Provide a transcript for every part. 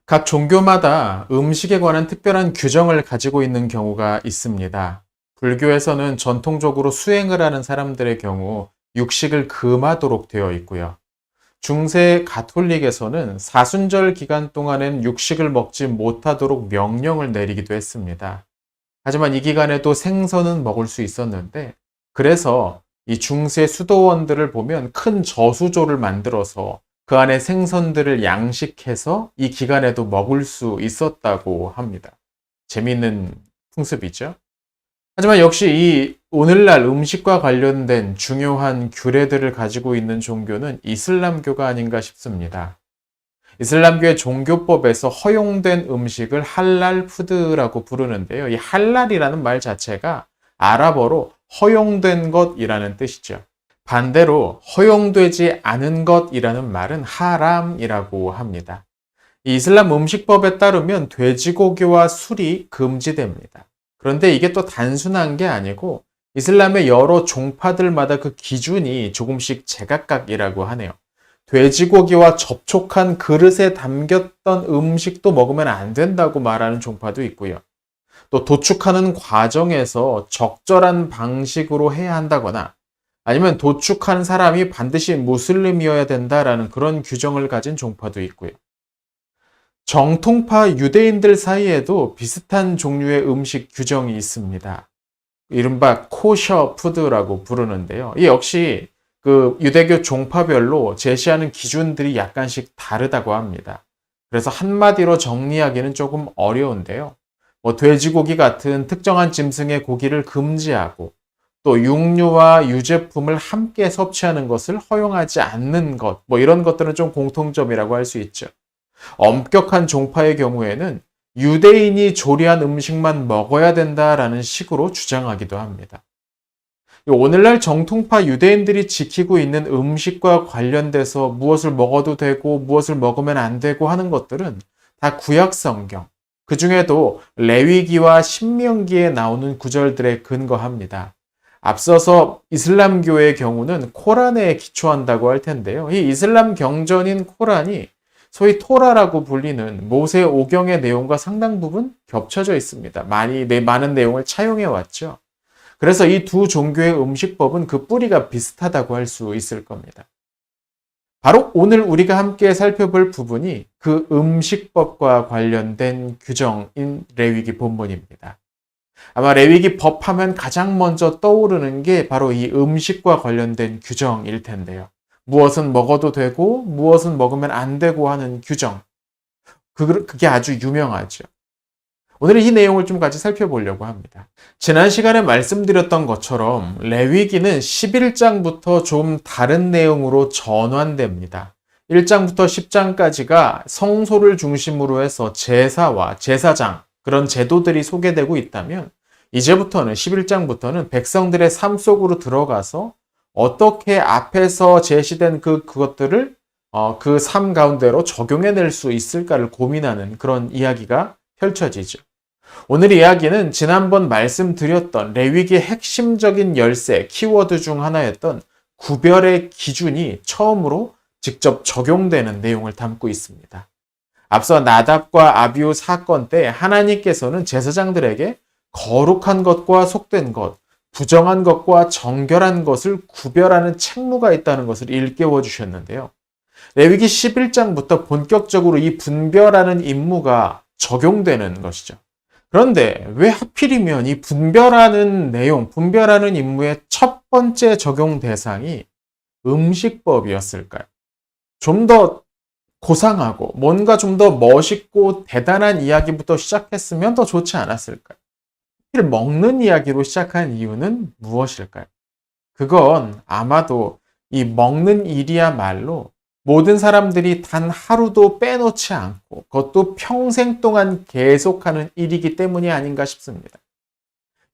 각 종교마다 음식에 관한 특별한 규정을 가지고 있는 경우가 있습니다. 불교에서는 전통적으로 수행을 하는 사람들의 경우 육식을 금하도록 되어 있고요. 중세 가톨릭에서는 사순절 기간 동안엔 육식을 먹지 못하도록 명령을 내리기도 했습니다. 하지만 이 기간에도 생선은 먹을 수 있었는데, 그래서 이 중세 수도원들을 보면 큰 저수조를 만들어서 그 안에 생선들을 양식해서 이 기간에도 먹을 수 있었다고 합니다. 재미있는 풍습이죠. 하지만 역시 이 오늘날 음식과 관련된 중요한 규례들을 가지고 있는 종교는 이슬람교가 아닌가 싶습니다. 이슬람교의 종교법에서 허용된 음식을 할랄 푸드라고 부르는데요. 이 할랄이라는 말 자체가 아랍어로 허용된 것이라는 뜻이죠. 반대로 허용되지 않은 것이라는 말은 하람이라고 합니다. 이 이슬람 음식법에 따르면 돼지고기와 술이 금지됩니다. 그런데 이게 또 단순한 게 아니고 이슬람의 여러 종파들마다 그 기준이 조금씩 제각각이라고 하네요. 돼지고기와 접촉한 그릇에 담겼던 음식도 먹으면 안 된다고 말하는 종파도 있고요. 또 도축하는 과정에서 적절한 방식으로 해야 한다거나 아니면 도축한 사람이 반드시 무슬림이어야 된다라는 그런 규정을 가진 종파도 있고요. 정통파 유대인들 사이에도 비슷한 종류의 음식 규정이 있습니다. 이른바 코셔 푸드라고 부르는데요. 이 역시 그 유대교 종파별로 제시하는 기준들이 약간씩 다르다고 합니다. 그래서 한마디로 정리하기는 조금 어려운데요. 돼지고기 같은 특정한 짐승의 고기를 금지하고 또 육류와 유제품을 함께 섭취하는 것을 허용하지 않는 것, 이런 것들은 좀 공통점이라고 할 수 있죠. 엄격한 종파의 경우에는 유대인이 조리한 음식만 먹어야 된다라는 식으로 주장하기도 합니다. 오늘날 정통파 유대인들이 지키고 있는 음식과 관련돼서 무엇을 먹어도 되고 무엇을 먹으면 안 되고 하는 것들은 다 구약 성경, 그 중에도 레위기와 신명기에 나오는 구절들에 근거합니다. 앞서서 이슬람교의 경우는 코란에 기초한다고 할 텐데요. 이 이슬람 경전인 코란이 소위 토라라고 불리는 모세 오경의 내용과 상당 부분 겹쳐져 있습니다. 많은 내용을 차용해 왔죠. 그래서 이 두 종교의 음식법은 그 뿌리가 비슷하다고 할 수 있을 겁니다. 바로 오늘 우리가 함께 살펴볼 부분이 그 음식법과 관련된 규정인 레위기 본문입니다. 아마 레위기 법하면 가장 먼저 떠오르는 게 바로 이 음식과 관련된 규정일 텐데요. 무엇은 먹어도 되고 무엇은 먹으면 안 되고 하는 규정. 그게 아주 유명하죠. 오늘 이 내용을 좀 같이 살펴보려고 합니다. 지난 시간에 말씀드렸던 것처럼 레위기는 11장부터 좀 다른 내용으로 전환됩니다. 1장부터 10장까지가 성소를 중심으로 해서 제사와 제사장, 그런 제도들이 소개되고 있다면 이제부터는 11장부터는 백성들의 삶 속으로 들어가서 어떻게 앞에서 제시된 그것들을 그 삶 가운데로 적용해낼 수 있을까를 고민하는 그런 이야기가 펼쳐지죠. 오늘 이야기는 지난번 말씀드렸던 레위기의 핵심적인 열쇠, 키워드 중 하나였던 구별의 기준이 처음으로 직접 적용되는 내용을 담고 있습니다. 앞서 나답과 아비후 사건 때 하나님께서는 제사장들에게 거룩한 것과 속된 것, 부정한 것과 정결한 것을 구별하는 책무가 있다는 것을 일깨워 주셨는데요. 레위기 11장부터 본격적으로 이 분별하는 임무가 적용되는 것이죠. 그런데 왜 하필이면 이 분별하는 내용, 분별하는 임무의 첫 번째 적용 대상이 음식법이었을까요? 좀 더 고상하고 뭔가 좀 더 멋있고 대단한 이야기부터 시작했으면 더 좋지 않았을까요? 먹는 이야기로 시작한 이유는 무엇일까요? 그건 아마도 이 먹는 일이야말로 모든 사람들이 단 하루도 빼놓지 않고 그것도 평생 동안 계속하는 일이기 때문이 아닌가 싶습니다.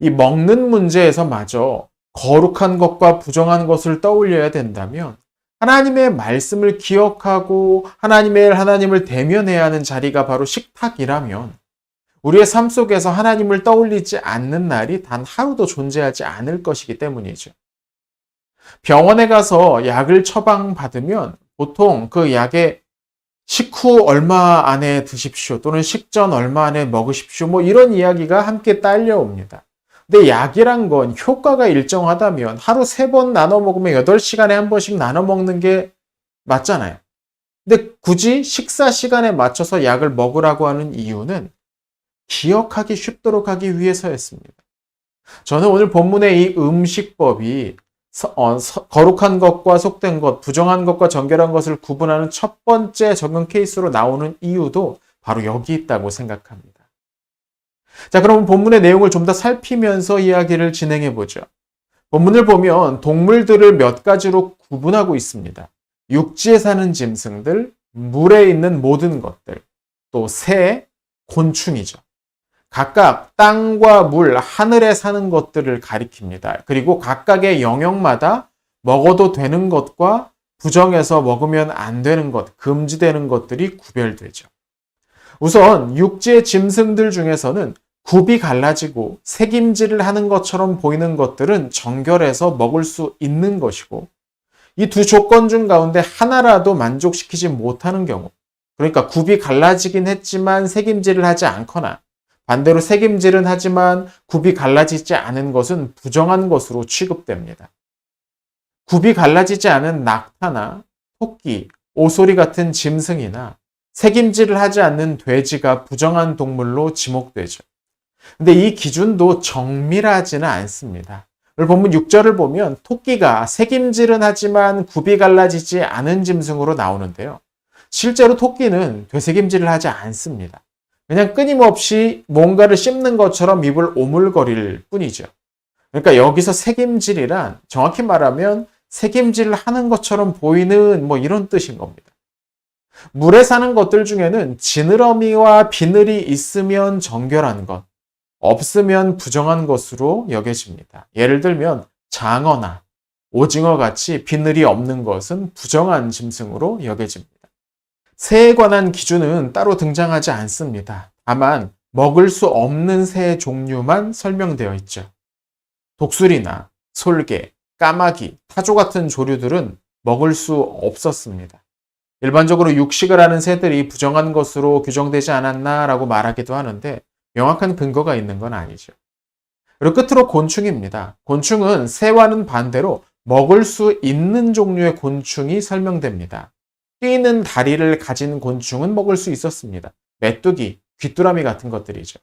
이 먹는 문제에서마저 거룩한 것과 부정한 것을 떠올려야 된다면 하나님의 말씀을 기억하고 하나님을 대면해야 하는 자리가 바로 식탁이라면 우리의 삶 속에서 하나님을 떠올리지 않는 날이 단 하루도 존재하지 않을 것이기 때문이죠. 병원에 가서 약을 처방받으면 보통 그 약의 식후 얼마 안에 드십시오. 또는 식전 얼마 안에 먹으십시오. 뭐 이런 이야기가 함께 딸려옵니다. 근데 약이란 건 효과가 일정하다면 하루 3번 나눠 먹으면 8시간에 한 번씩 나눠 먹는 게 맞잖아요. 근데 굳이 식사 시간에 맞춰서 약을 먹으라고 하는 이유는 기억하기 쉽도록 하기 위해서였습니다. 저는 오늘 본문의 이 음식법이 거룩한 것과 속된 것, 부정한 것과 정결한 것을 구분하는 첫 번째 적용 케이스로 나오는 이유도 바로 여기 있다고 생각합니다. 자, 그럼 본문의 내용을 좀 더 살피면서 이야기를 진행해 보죠. 본문을 보면 동물들을 몇 가지로 구분하고 있습니다. 육지에 사는 짐승들, 물에 있는 모든 것들, 또 새, 곤충이죠. 각각 땅과 물, 하늘에 사는 것들을 가리킵니다. 그리고 각각의 영역마다 먹어도 되는 것과 부정해서 먹으면 안 되는 것, 금지되는 것들이 구별되죠. 우선 육지의 짐승들 중에서는 굽이 갈라지고 새김질을 하는 것처럼 보이는 것들은 정결해서 먹을 수 있는 것이고, 이 두 조건 중 가운데 하나라도 만족시키지 못하는 경우, 그러니까 굽이 갈라지긴 했지만 새김질을 하지 않거나 반대로 새김질은 하지만 굽이 갈라지지 않은 것은 부정한 것으로 취급됩니다. 굽이 갈라지지 않은 낙타나 토끼, 오소리 같은 짐승이나 새김질을 하지 않는 돼지가 부정한 동물로 지목되죠. 근데 이 기준도 정밀하지는 않습니다. 오늘 본문 6절을 보면 토끼가 새김질은 하지만 굽이 갈라지지 않은 짐승으로 나오는데요. 실제로 토끼는 되새김질을 하지 않습니다. 그냥 끊임없이 뭔가를 씹는 것처럼 입을 오물거릴 뿐이죠. 그러니까 여기서 새김질이란 정확히 말하면 새김질을 하는 것처럼 보이는 뭐 이런 뜻인 겁니다. 물에 사는 것들 중에는 지느러미와 비늘이 있으면 정결한 것, 없으면 부정한 것으로 여겨집니다. 예를 들면 장어나 오징어 같이 비늘이 없는 것은 부정한 짐승으로 여겨집니다. 새에 관한 기준은 따로 등장하지 않습니다. 다만 먹을 수 없는 새 종류만 설명되어 있죠. 독수리나 솔개, 까마귀, 타조 같은 조류들은 먹을 수 없었습니다. 일반적으로 육식을 하는 새들이 부정한 것으로 규정되지 않았나라고 말하기도 하는데 명확한 근거가 있는 건 아니죠. 그리고 끝으로 곤충입니다. 곤충은 새와는 반대로 먹을 수 있는 종류의 곤충이 설명됩니다. 뛰는 다리를 가진 곤충은 먹을 수 있었습니다. 메뚜기, 귀뚜라미 같은 것들이죠.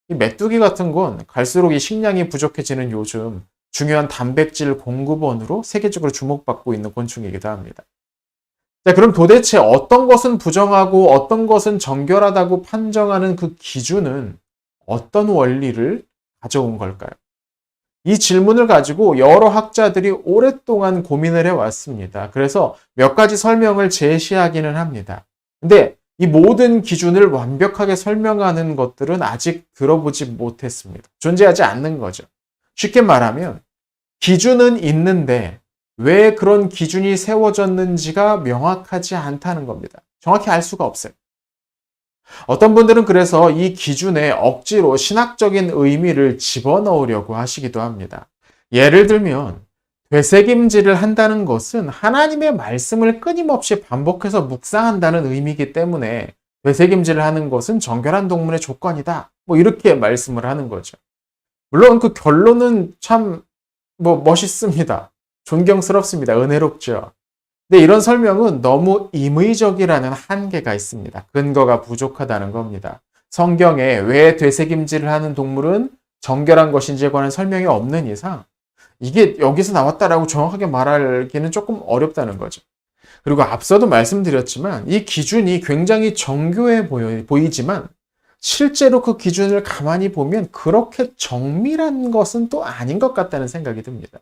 이 메뚜기 같은 건 갈수록 이 식량이 부족해지는 요즘 중요한 단백질 공급원으로 세계적으로 주목받고 있는 곤충이기도 합니다. 자, 그럼 도대체 어떤 것은 부정하고 어떤 것은 정결하다고 판정하는 그 기준은 어떤 원리를 가져온 걸까요? 이 질문을 가지고 여러 학자들이 오랫동안 고민을 해왔습니다. 그래서 몇 가지 설명을 제시하기는 합니다. 근데 이 모든 기준을 완벽하게 설명하는 것들은 아직 들어보지 못했습니다. 존재하지 않는 거죠. 쉽게 말하면 기준은 있는데 왜 그런 기준이 세워졌는지가 명확하지 않다는 겁니다. 정확히 알 수가 없어요. 어떤 분들은 그래서 이 기준에 억지로 신학적인 의미를 집어넣으려고 하시기도 합니다. 예를 들면 되새김질을 한다는 것은 하나님의 말씀을 끊임없이 반복해서 묵상한다는 의미이기 때문에 되새김질을 하는 것은 정결한 동물의 조건이다. 뭐 이렇게 말씀을 하는 거죠. 물론 그 결론은 참 멋있습니다. 존경스럽습니다. 은혜롭죠. 근데 이런 설명은 너무 임의적이라는 한계가 있습니다. 근거가 부족하다는 겁니다. 성경에 왜 되새김질을 하는 동물은 정결한 것인지에 관한 설명이 없는 이상 이게 여기서 나왔다라고 정확하게 말하기는 조금 어렵다는 거죠. 그리고 앞서도 말씀드렸지만 이 기준이 굉장히 정교해 보이지만 실제로 그 기준을 가만히 보면 그렇게 정밀한 것은 또 아닌 것 같다는 생각이 듭니다.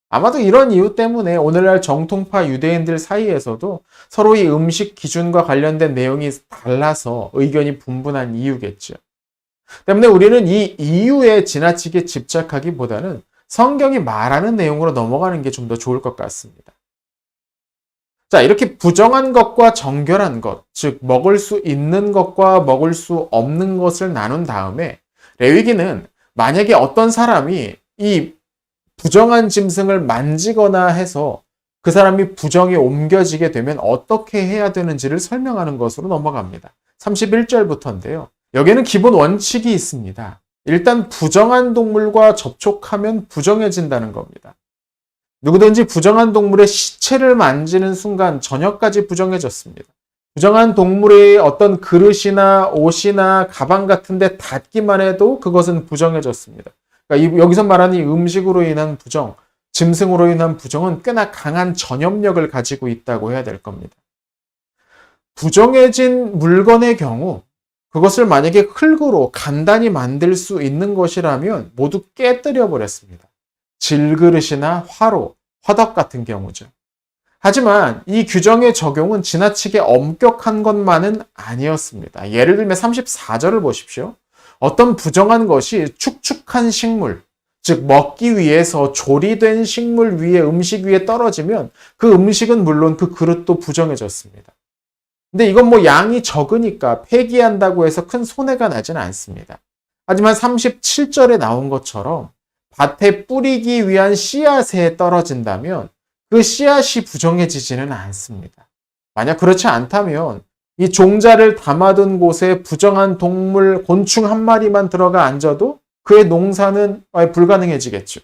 아마도 이런 이유 때문에 오늘날 정통파 유대인들 사이에서도 서로 이 음식 기준과 관련된 내용이 달라서 의견이 분분한 이유겠죠. 때문에 우리는 이 이유에 지나치게 집착하기보다는 성경이 말하는 내용으로 넘어가는 게 좀 더 좋을 것 같습니다. 자, 이렇게 부정한 것과 정결한 것, 즉 먹을 수 있는 것과 먹을 수 없는 것을 나눈 다음에 레위기는 만약에 어떤 사람이 이 부정한 짐승을 만지거나 해서 그 사람이 부정에 옮겨지게 되면 어떻게 해야 되는지를 설명하는 것으로 넘어갑니다. 31절부터인데요. 여기에는 기본 원칙이 있습니다. 일단 부정한 동물과 접촉하면 부정해진다는 겁니다. 누구든지 부정한 동물의 시체를 만지는 순간 저녁까지 부정해졌습니다. 부정한 동물의 어떤 그릇이나 옷이나 가방 같은 데 닿기만 해도 그것은 부정해졌습니다. 그러니까 여기서 말하는 이 음식으로 인한 부정, 짐승으로 인한 부정은 꽤나 강한 전염력을 가지고 있다고 해야 될 겁니다. 부정해진 물건의 경우 그것을 만약에 흙으로 간단히 만들 수 있는 것이라면 모두 깨뜨려 버렸습니다. 질그릇이나 화로, 화덕 같은 경우죠. 하지만 이 규정의 적용은 지나치게 엄격한 것만은 아니었습니다. 예를 들면 34절을 보십시오. 어떤 부정한 것이 축축한 식물, 즉 먹기 위해서 조리된 식물 위에 음식 위에 떨어지면 그 음식은 물론 그 그릇도 부정해졌습니다. 근데 이건 뭐 양이 적으니까 폐기한다고 해서 큰 손해가 나지는 않습니다. 하지만 37절에 나온 것처럼 밭에 뿌리기 위한 씨앗에 떨어진다면 그 씨앗이 부정해지지는 않습니다. 만약 그렇지 않다면 이 종자를 담아둔 곳에 부정한 동물, 곤충 한 마리만 들어가 앉아도 그의 농사는 불가능해지겠죠.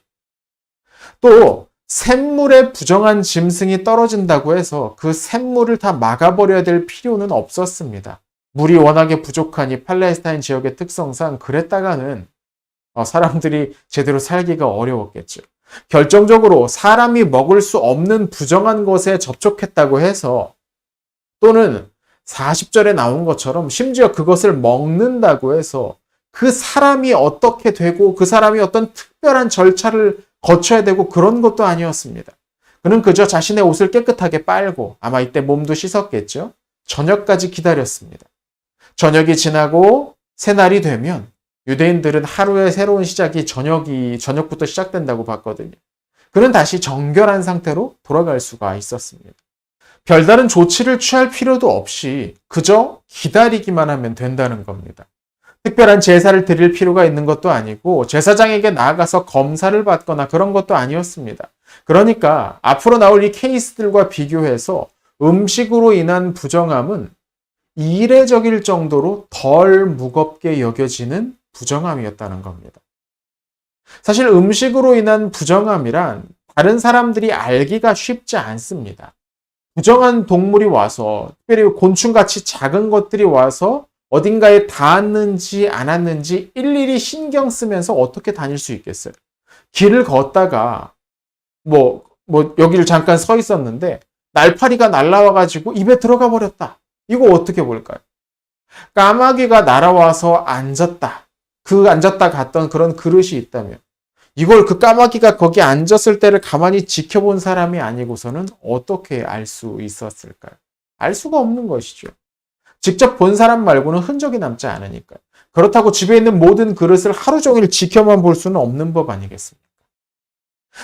또 샘물에 부정한 짐승이 떨어진다고 해서 그 샘물을 다 막아버려야 될 필요는 없었습니다. 물이 워낙에 부족하니 팔레스타인 지역의 특성상 그랬다가는 사람들이 제대로 살기가 어려웠겠죠. 결정적으로 사람이 먹을 수 없는 부정한 것에 접촉했다고 해서 또는 40절에 나온 것처럼 심지어 그것을 먹는다고 해서 그 사람이 어떻게 되고 그 사람이 어떤 특별한 절차를 거쳐야 되고 그런 것도 아니었습니다. 그는 그저 자신의 옷을 깨끗하게 빨고 아마 이때 몸도 씻었겠죠. 저녁까지 기다렸습니다. 저녁이 지나고 새날이 되면 유대인들은 하루의 새로운 시작이 저녁부터 시작된다고 봤거든요. 그는 다시 정결한 상태로 돌아갈 수가 있었습니다. 별다른 조치를 취할 필요도 없이 그저 기다리기만 하면 된다는 겁니다. 특별한 제사를 드릴 필요가 있는 것도 아니고 제사장에게 나아가서 검사를 받거나 그런 것도 아니었습니다. 그러니까 앞으로 나올 이 케이스들과 비교해서 음식으로 인한 부정함은 이례적일 정도로 덜 무겁게 여겨지는 부정함이었다는 겁니다. 사실 음식으로 인한 부정함이란 다른 사람들이 알기가 쉽지 않습니다. 부정한 동물이 와서, 특별히 곤충같이 작은 것들이 와서 어딘가에 닿았는지 안 왔는지 일일이 신경 쓰면서 어떻게 다닐 수 있겠어요? 길을 걷다가 여기를 잠깐 서 있었는데 날파리가 날라와가지고 입에 들어가 버렸다. 이거 어떻게 볼까요? 까마귀가 날아와서 앉았다. 그 앉았다 갔던 그런 그릇이 있다면 이걸 그 까마귀가 거기 앉았을 때를 가만히 지켜본 사람이 아니고서는 어떻게 알 수 있었을까요? 알 수가 없는 것이죠. 직접 본 사람 말고는 흔적이 남지 않으니까요. 그렇다고 집에 있는 모든 그릇을 하루 종일 지켜만 볼 수는 없는 법 아니겠습니까?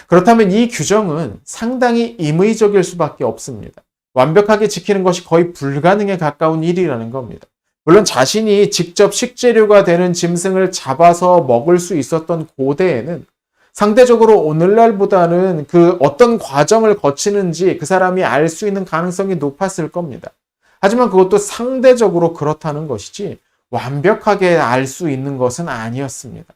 그렇다면 이 규정은 상당히 임의적일 수밖에 없습니다. 완벽하게 지키는 것이 거의 불가능에 가까운 일이라는 겁니다. 물론 자신이 직접 식재료가 되는 짐승을 잡아서 먹을 수 있었던 고대에는 상대적으로 오늘날보다는 그 어떤 과정을 거치는지 그 사람이 알 수 있는 가능성이 높았을 겁니다. 하지만 그것도 상대적으로 그렇다는 것이지 완벽하게 알 수 있는 것은 아니었습니다.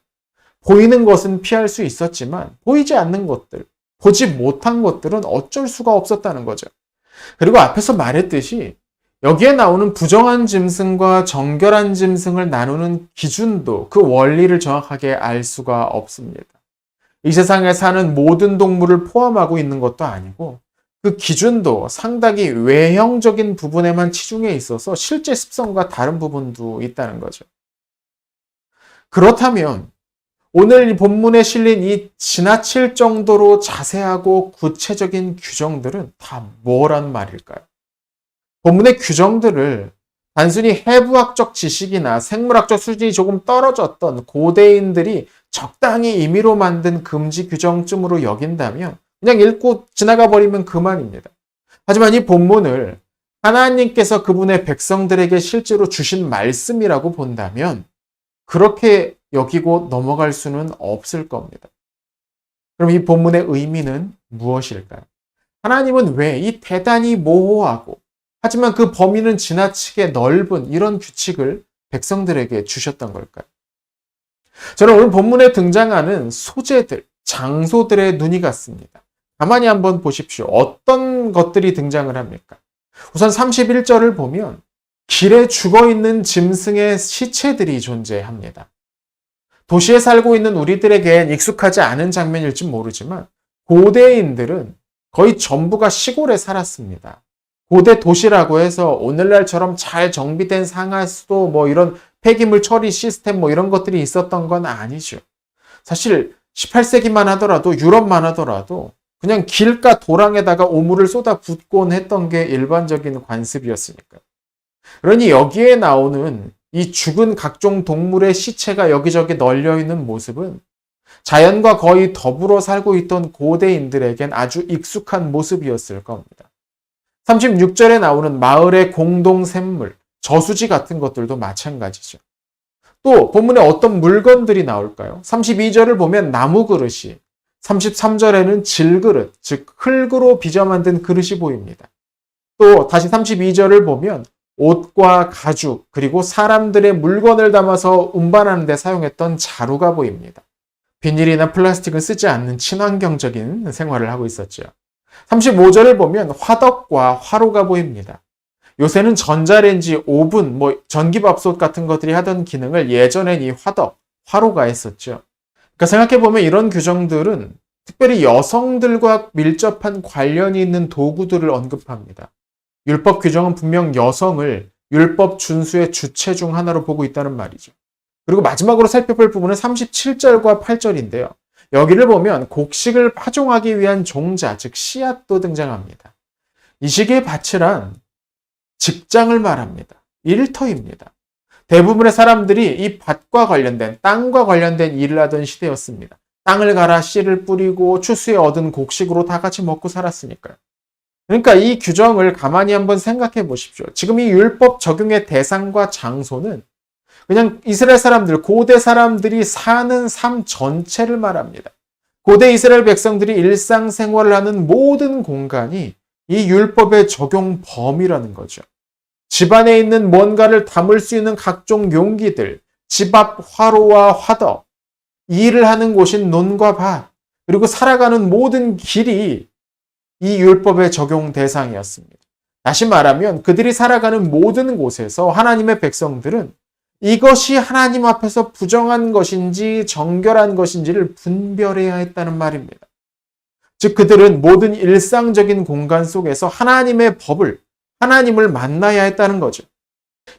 보이는 것은 피할 수 있었지만 보이지 않는 것들, 보지 못한 것들은 어쩔 수가 없었다는 거죠. 그리고 앞에서 말했듯이 여기에 나오는 부정한 짐승과 정결한 짐승을 나누는 기준도 그 원리를 정확하게 알 수가 없습니다. 이 세상에 사는 모든 동물을 포함하고 있는 것도 아니고 그 기준도 상당히 외형적인 부분에만 치중해 있어서 실제 습성과 다른 부분도 있다는 거죠. 그렇다면 오늘 이 본문에 실린 이 지나칠 정도로 자세하고 구체적인 규정들은 다 뭐란 말일까요? 본문의 규정들을 단순히 해부학적 지식이나 생물학적 수준이 조금 떨어졌던 고대인들이 적당히 임의로 만든 금지 규정쯤으로 여긴다면 그냥 읽고 지나가 버리면 그만입니다. 하지만 이 본문을 하나님께서 그분의 백성들에게 실제로 주신 말씀이라고 본다면 그렇게 여기고 넘어갈 수는 없을 겁니다. 그럼 이 본문의 의미는 무엇일까요? 하나님은 왜 이 대단히 모호하고 하지만 그 범위는 지나치게 넓은 이런 규칙을 백성들에게 주셨던 걸까요? 저는 오늘 본문에 등장하는 소재들, 장소들의 눈이 갔습니다. 가만히 한번 보십시오. 어떤 것들이 등장을 합니까? 우선 31절을 보면 길에 죽어있는 짐승의 시체들이 존재합니다. 도시에 살고 있는 우리들에겐 익숙하지 않은 장면일지 모르지만 고대인들은 거의 전부가 시골에 살았습니다. 고대 도시라고 해서 오늘날처럼 잘 정비된 상하수도 뭐 이런 폐기물 처리 시스템 뭐 이런 것들이 있었던 건 아니죠. 사실 18세기만 하더라도 유럽만 하더라도 그냥 길가 도랑에다가 오물을 쏟아 붓곤 했던 게 일반적인 관습이었으니까요. 그러니 여기에 나오는 이 죽은 각종 동물의 시체가 여기저기 널려 있는 모습은 자연과 거의 더불어 살고 있던 고대인들에겐 아주 익숙한 모습이었을 겁니다. 36절에 나오는 마을의 공동 샘물, 저수지 같은 것들도 마찬가지죠. 또 본문에 어떤 물건들이 나올까요? 32절을 보면 나무 그릇이, 33절에는 질그릇, 즉 흙으로 빚어 만든 그릇이 보입니다. 또 다시 32절을 보면 옷과 가죽, 그리고 사람들의 물건을 담아서 운반하는 데 사용했던 자루가 보입니다. 비닐이나 플라스틱을 쓰지 않는 친환경적인 생활을 하고 있었죠. 35절을 보면 화덕과 화로가 보입니다. 요새는 전자레인지, 오븐, 전기밥솥 같은 것들이 하던 기능을 예전엔 이 화덕, 화로가 했었죠. 그러니까 생각해보면 이런 규정들은 특별히 여성들과 밀접한 관련이 있는 도구들을 언급합니다. 율법 규정은 분명 여성을 율법 준수의 주체 중 하나로 보고 있다는 말이죠. 그리고 마지막으로 살펴볼 부분은 37절과 8절인데요. 여기를 보면 곡식을 파종하기 위한 종자, 즉 씨앗도 등장합니다. 이 시기의 밭이란 직장을 말합니다. 일터입니다. 대부분의 사람들이 이 밭과 관련된, 땅과 관련된 일을 하던 시대였습니다. 땅을 갈아 씨를 뿌리고 추수에 얻은 곡식으로 다 같이 먹고 살았으니까요. 그러니까 이 규정을 가만히 한번 생각해 보십시오. 지금 이 율법 적용의 대상과 장소는 그냥 이스라엘 사람들, 고대 사람들이 사는 삶 전체를 말합니다. 고대 이스라엘 백성들이 일상생활을 하는 모든 공간이 이 율법의 적용 범위라는 거죠. 집 안에 있는 뭔가를 담을 수 있는 각종 용기들, 집 앞 화로와 화덕, 일을 하는 곳인 논과 밭, 그리고 살아가는 모든 길이 이 율법의 적용 대상이었습니다. 다시 말하면 그들이 살아가는 모든 곳에서 하나님의 백성들은 이것이 하나님 앞에서 부정한 것인지 정결한 것인지를 분별해야 했다는 말입니다. 즉 그들은 모든 일상적인 공간 속에서 하나님의 법을, 하나님을 만나야 했다는 거죠.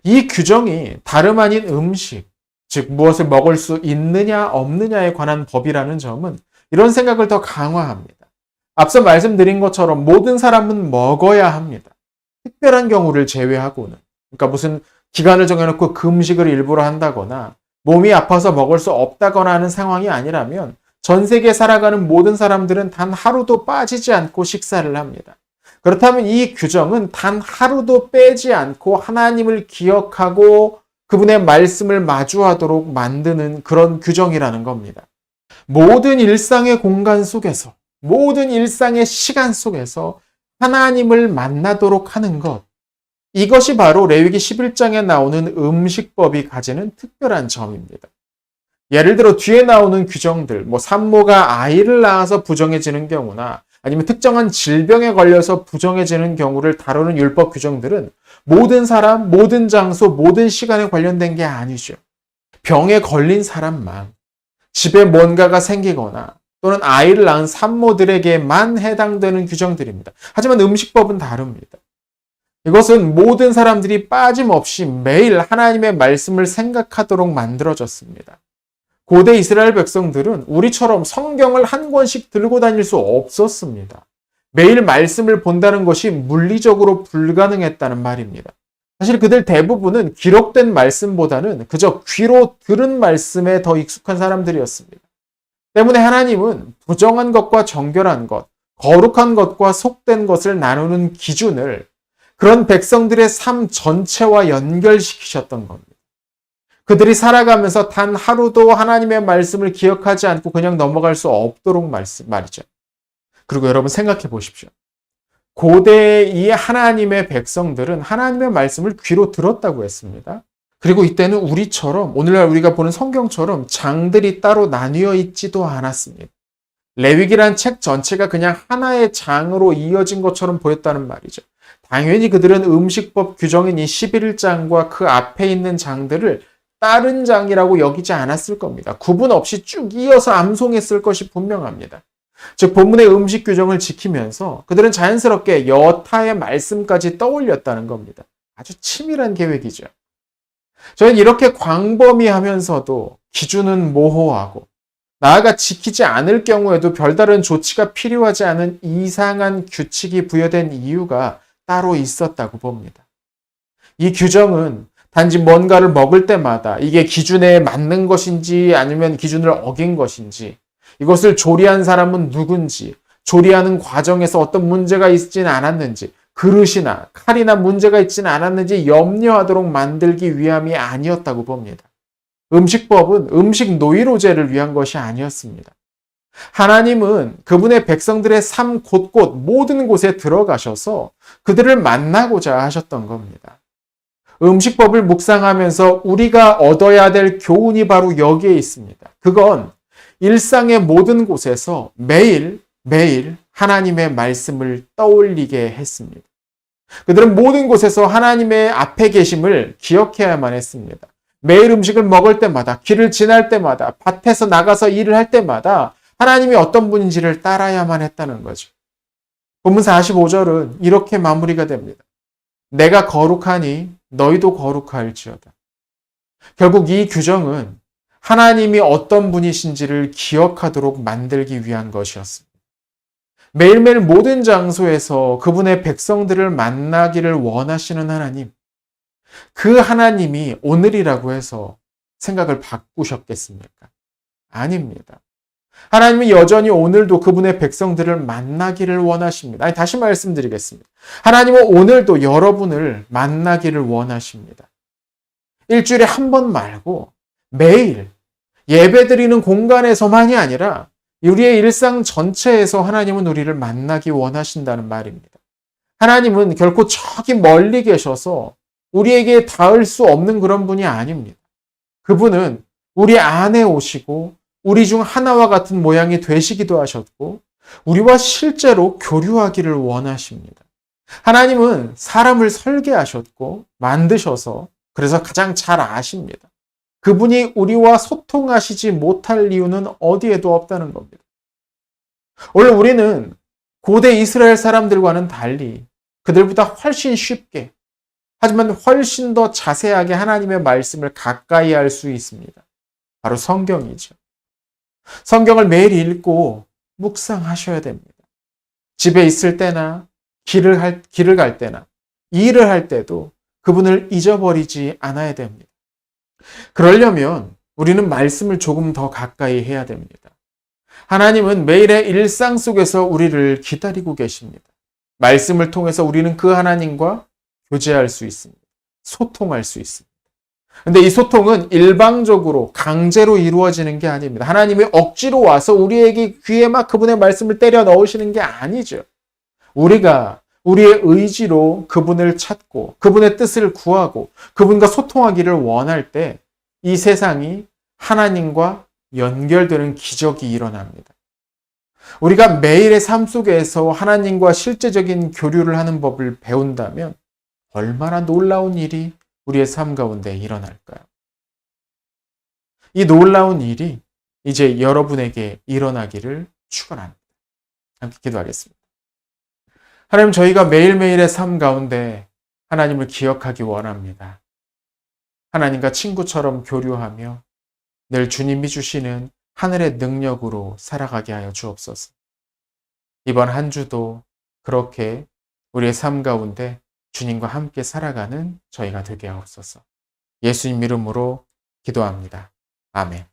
이 규정이 다름 아닌 음식, 즉 무엇을 먹을 수 있느냐 없느냐에 관한 법이라는 점은 이런 생각을 더 강화합니다. 앞서 말씀드린 것처럼 모든 사람은 먹어야 합니다. 특별한 경우를 제외하고는. 그러니까 무슨 기간을 정해놓고 금식을 일부러 한다거나 몸이 아파서 먹을 수 없다거나 하는 상황이 아니라면 전 세계에 살아가는 모든 사람들은 단 하루도 빠지지 않고 식사를 합니다. 그렇다면 이 규정은 단 하루도 빼지 않고 하나님을 기억하고 그분의 말씀을 마주하도록 만드는 그런 규정이라는 겁니다. 모든 일상의 공간 속에서, 모든 일상의 시간 속에서 하나님을 만나도록 하는 것, 이것이 바로 레위기 11장에 나오는 음식법이 가지는 특별한 점입니다. 예를 들어 뒤에 나오는 규정들, 산모가 아이를 낳아서 부정해지는 경우나 아니면 특정한 질병에 걸려서 부정해지는 경우를 다루는 율법 규정들은 모든 사람, 모든 장소, 모든 시간에 관련된 게 아니죠. 병에 걸린 사람만, 집에 뭔가가 생기거나 또는 아이를 낳은 산모들에게만 해당되는 규정들입니다. 하지만 음식법은 다릅니다. 이것은 모든 사람들이 빠짐없이 매일 하나님의 말씀을 생각하도록 만들어졌습니다. 고대 이스라엘 백성들은 우리처럼 성경을 한 권씩 들고 다닐 수 없었습니다. 매일 말씀을 본다는 것이 물리적으로 불가능했다는 말입니다. 사실 그들 대부분은 기록된 말씀보다는 그저 귀로 들은 말씀에 더 익숙한 사람들이었습니다. 때문에 하나님은 부정한 것과 정결한 것, 거룩한 것과 속된 것을 나누는 기준을 그런 백성들의 삶 전체와 연결시키셨던 겁니다. 그들이 살아가면서 단 하루도 하나님의 말씀을 기억하지 않고 그냥 넘어갈 수 없도록 말이죠. 그리고 여러분 생각해 보십시오. 고대 이 하나님의 백성들은 하나님의 말씀을 귀로 들었다고 했습니다. 그리고 이때는 우리처럼 오늘날 우리가 보는 성경처럼 장들이 따로 나뉘어 있지도 않았습니다. 레위기란 책 전체가 그냥 하나의 장으로 이어진 것처럼 보였다는 말이죠. 당연히 그들은 음식법 규정인 이 11장과 그 앞에 있는 장들을 다른 장이라고 여기지 않았을 겁니다. 구분 없이 쭉 이어서 암송했을 것이 분명합니다. 즉 본문의 음식 규정을 지키면서 그들은 자연스럽게 여타의 말씀까지 떠올렸다는 겁니다. 아주 치밀한 계획이죠. 저는 이렇게 광범위하면서도 기준은 모호하고 나아가 지키지 않을 경우에도 별다른 조치가 필요하지 않은 이상한 규칙이 부여된 이유가 따로 있었다고 봅니다. 이 규정은 단지 뭔가를 먹을 때마다 이게 기준에 맞는 것인지 아니면 기준을 어긴 것인지, 이것을 조리한 사람은 누군지, 조리하는 과정에서 어떤 문제가 있지는 않았는지, 그릇이나 칼이나 문제가 있지는 않았는지 염려하도록 만들기 위함이 아니었다고 봅니다. 음식법은 음식 노이로제를 위한 것이 아니었습니다. 하나님은 그분의 백성들의 삶 곳곳 모든 곳에 들어가셔서 그들을 만나고자 하셨던 겁니다. 음식법을 묵상하면서 우리가 얻어야 될 교훈이 바로 여기에 있습니다. 그건 일상의 모든 곳에서 매일 하나님의 말씀을 떠올리게 했습니다. 그들은 모든 곳에서 하나님의 앞에 계심을 기억해야만 했습니다. 매일 음식을 먹을 때마다, 길을 지날 때마다, 밭에서 나가서 일을 할 때마다 하나님이 어떤 분인지를 따라야만 했다는 거죠. 본문 45절은 이렇게 마무리가 됩니다. 내가 거룩하니 너희도 거룩할지어다. 결국 이 규정은 하나님이 어떤 분이신지를 기억하도록 만들기 위한 것이었습니다. 매일매일 모든 장소에서 그분의 백성들을 만나기를 원하시는 하나님, 그 하나님이 오늘이라고 해서 생각을 바꾸셨겠습니까? 아닙니다. 하나님이 여전히 오늘도 그분의 백성들을 만나기를 원하십니다. 다시 말씀드리겠습니다. 하나님은 오늘도 여러분을 만나기를 원하십니다. 일주일에 한 번 말고 매일 예배드리는 공간에서만이 아니라 우리의 일상 전체에서 하나님은 우리를 만나기 원하신다는 말입니다. 하나님은 결코 저기 멀리 계셔서 우리에게 닿을 수 없는 그런 분이 아닙니다. 그분은 우리 안에 오시고 우리 중 하나와 같은 모양이 되시기도 하셨고 우리와 실제로 교류하기를 원하십니다. 하나님은 사람을 설계하셨고 만드셔서 그래서 가장 잘 아십니다. 그분이 우리와 소통하시지 못할 이유는 어디에도 없다는 겁니다. 오늘 우리는 고대 이스라엘 사람들과는 달리 그들보다 훨씬 쉽게 하지만 훨씬 더 자세하게 하나님의 말씀을 가까이 할 수 있습니다. 바로 성경이죠. 성경을 매일 읽고 묵상하셔야 됩니다. 집에 있을 때나 길을 갈 때나 일을 할 때도 그분을 잊어버리지 않아야 됩니다. 그러려면 우리는 말씀을 조금 더 가까이 해야 됩니다. 하나님은 매일의 일상 속에서 우리를 기다리고 계십니다. 말씀을 통해서 우리는 그 하나님과 교제할 수 있습니다. 소통할 수 있습니다. 근데 이 소통은 일방적으로 강제로 이루어지는 게 아닙니다. 하나님이 억지로 와서 우리에게 귀에 막 그분의 말씀을 때려 넣으시는 게 아니죠. 우리가 우리의 의지로 그분을 찾고 그분의 뜻을 구하고 그분과 소통하기를 원할 때 이 세상이 하나님과 연결되는 기적이 일어납니다. 우리가 매일의 삶 속에서 하나님과 실제적인 교류를 하는 법을 배운다면 얼마나 놀라운 일이 우리의 삶 가운데 일어날까요? 이 놀라운 일이 이제 여러분에게 일어나기를 축원합니다. 함께 기도하겠습니다. 하나님, 저희가 매일매일의 삶 가운데 하나님을 기억하기 원합니다. 하나님과 친구처럼 교류하며 늘 주님이 주시는 하늘의 능력으로 살아가게 하여 주옵소서. 이번 한 주도 그렇게 우리의 삶 가운데 주님과 함께 살아가는 저희가 되게 하옵소서. 예수님 이름으로 기도합니다. 아멘.